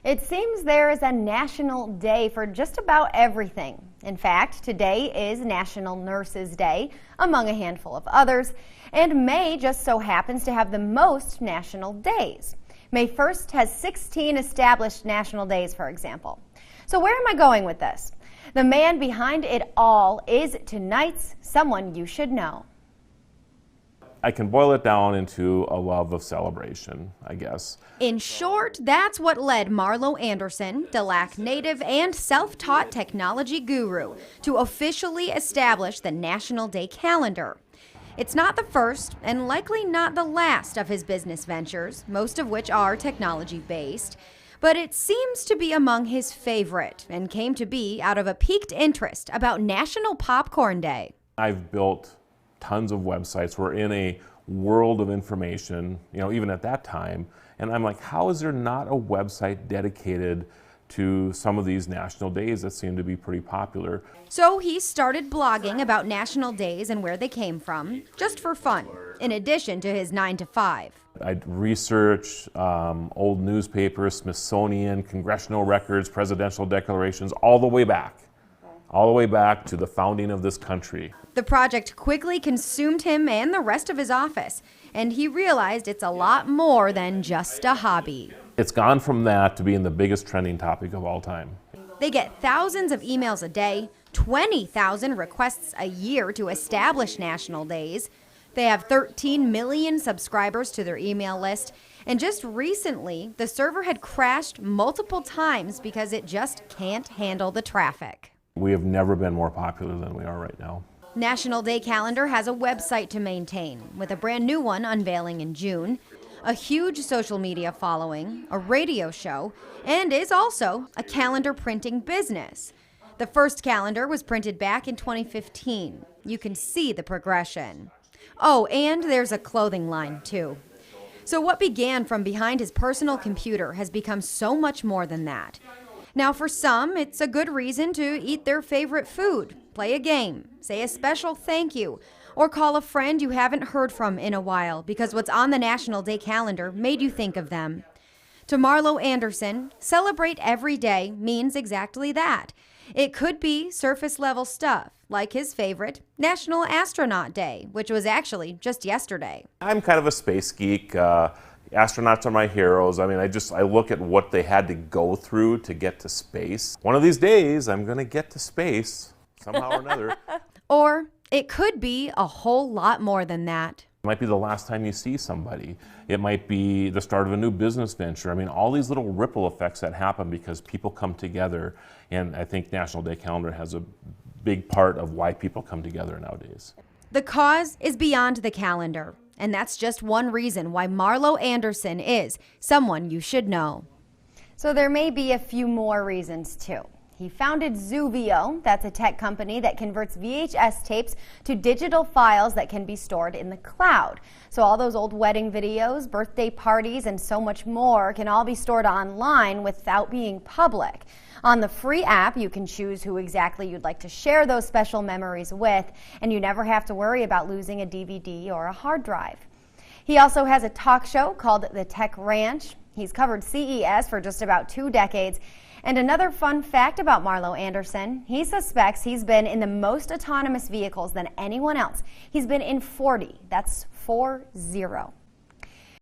It seems there is a national day for just about everything. In fact, today is National Nurses Day, among a handful of others, and May just so happens to have the most national days. May 1st has 16 established national days, for example. So where am I going with this? The man behind it all is tonight's Someone You Should Know. I can boil it down into a love of celebration, I guess. In short, that's what led Marlo Anderson, Delac native and self-taught technology guru, to officially establish the National Day calendar. It's not the first and likely not the last of his business ventures, most of which are technology-based, but it seems to be among his favorite and came to be out of a piqued interest about National Popcorn Day. I've built tons of websites. We're in a world of information, even at that time. And I'm like, how is there not a website dedicated to some of these national days that seem to be pretty popular? So he started blogging about national days and where they came from, just for fun, in addition to his 9-to-5. I'd research old newspapers, Smithsonian, congressional records, presidential declarations, all the way back to the founding of this country. The project quickly consumed him and the rest of his office, and he realized it's a lot more than just a hobby. It's gone from that to being the biggest trending topic of all time. They get thousands of emails a day, 20,000 requests a year to establish national days. They have 13 million subscribers to their email list, and just recently, the server had crashed multiple times because it just can't handle the traffic. We have never been more popular than we are right now. National Day Calendar has a website to maintain, with a brand new one unveiling in June, a huge social media following, a radio show, and is also a calendar printing business. The first calendar was printed back in 2015. You can see the progression. Oh, and there's a clothing line, too. So what began from behind his personal computer has become so much more than that. Now, for some, it's a good reason to eat their favorite food, play a game, say a special thank you, or call a friend you haven't heard from in a while because what's on the National Day calendar made you think of them. To Marlo Anderson, celebrate every day means exactly that. It could be surface-level stuff, like his favorite, National Astronaut Day, which was actually just yesterday. I'm kind of a space geek. Astronauts are my heroes. I mean, I look at what they had to go through to get to space. One of these days, I'm going to get to space somehow or another. Or it could be a whole lot more than that. It might be the last time you see somebody. It might be the start of a new business venture. I mean, all these little ripple effects that happen because people come together. And I think National Day Calendar has a big part of why people come together nowadays. The cause is beyond the calendar. And that's just one reason why Marlo Anderson is someone you should know. So there may be a few more reasons too. He founded Zuvio, that's a tech company that converts VHS tapes to digital files that can be stored in the cloud. So all those old wedding videos, birthday parties, and so much more can all be stored online without being public. On the free app, you can choose who exactly you'd like to share those special memories with, and you never have to worry about losing a DVD or a hard drive. He also has a talk show called The Tech Ranch. He's covered CES for just about 2 decades. And another fun fact about Marlo Anderson, he suspects he's been in the most autonomous vehicles than anyone else. He's been in 40. That's 40.